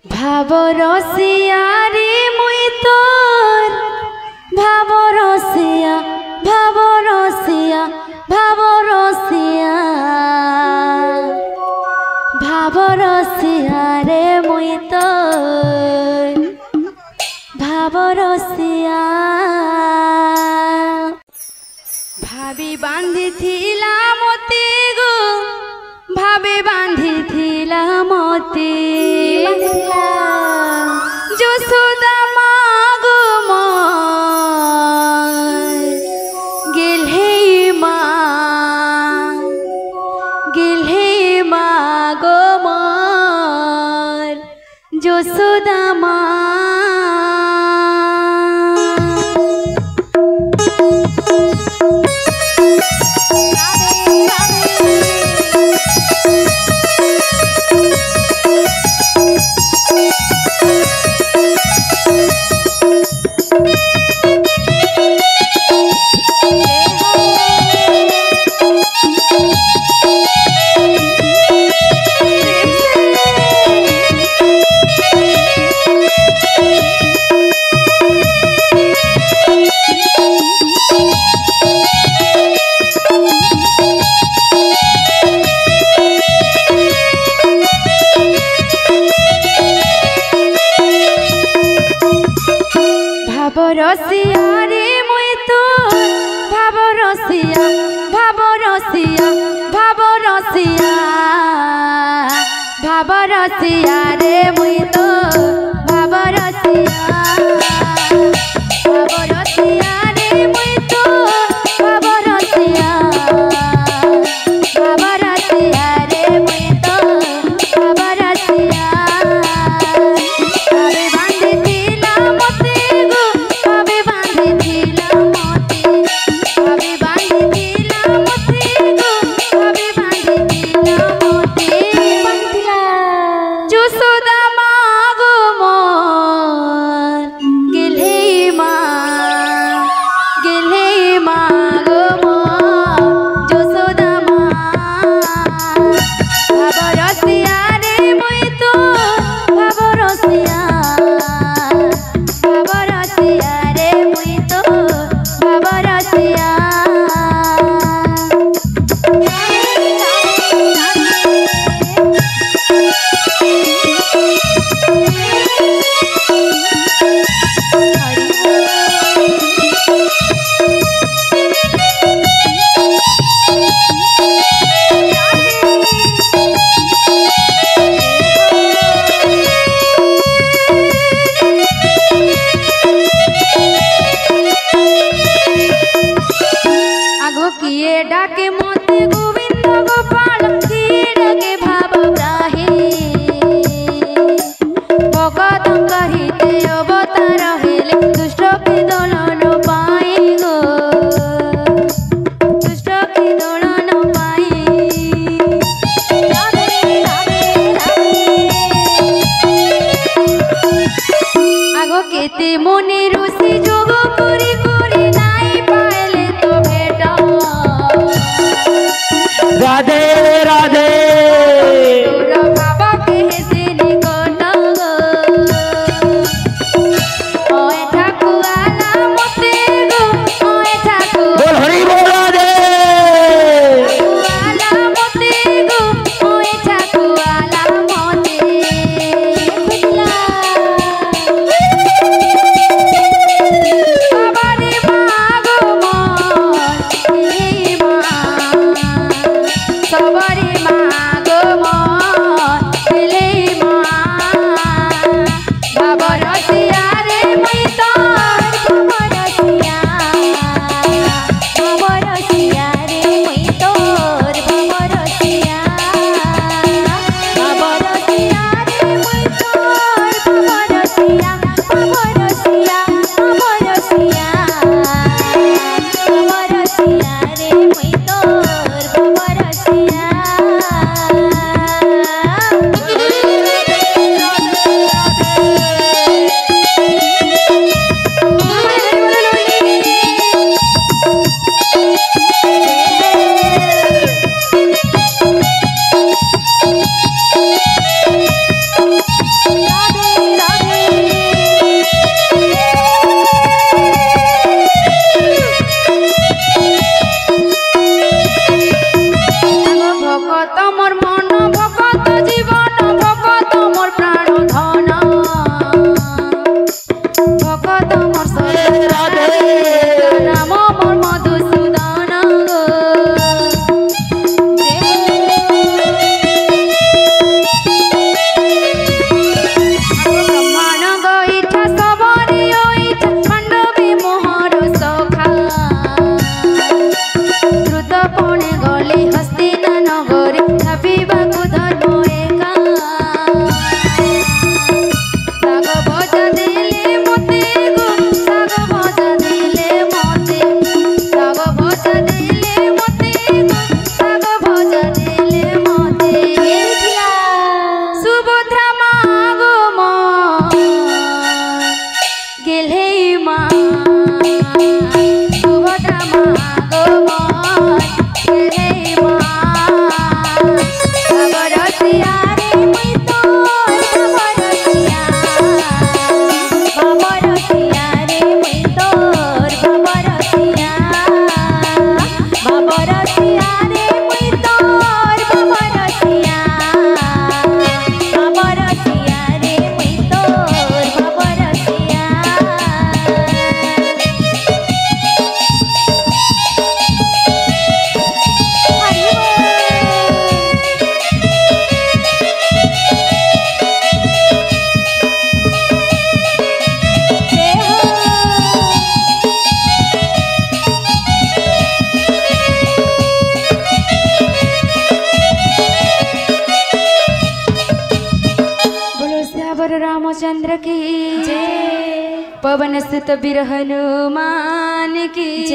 ভাবরসিয়া রে মুই তোর ভাবরসিয়া ভাবরসিয়া ভাবরসিয়া ভাবরসিয়া রে মুই তোর ভাবরসিয়া ভাবি বাঁধিথিলা মতে গো ভাবে বাঁধিথিলা মতে যশোদা মা গো গেলহে মা গো মোর যশোদা মা ভাবরসিয়া রে মুই তোর ভাবরসিয়া ভাবরসিয়া ভাবরসিয়া ভাবরসিয়া রে মুই তোর ভাবরসিয়া ভাবরসিয়া রে মুই তোর ভাবরসিয়া ভাবরসিয়া রে মুই তোর ভাবরসিয়া किए डाके मोते गोविंद गोपाल किए डाके भावग्राही भगत कहिते अवतार हेले दुष्ट के दलन पाई गो दुष्ट के दलन पाई आगो केते मुनि ऋषि जोग करी करी नाई पाइले तो भेटा राधे राधे बाबा के से निकट ओए ठाकुआला मते गो ओए ठाकुआ बोल हरि बोल राधे ठाकुआला मते गो ओए ठाकुआला मते बुझला बाबा रे मागो मोर हे मां सबरे मां सियावर रामचंद्र की जय। पवन सुत बीर हनुमान की जय।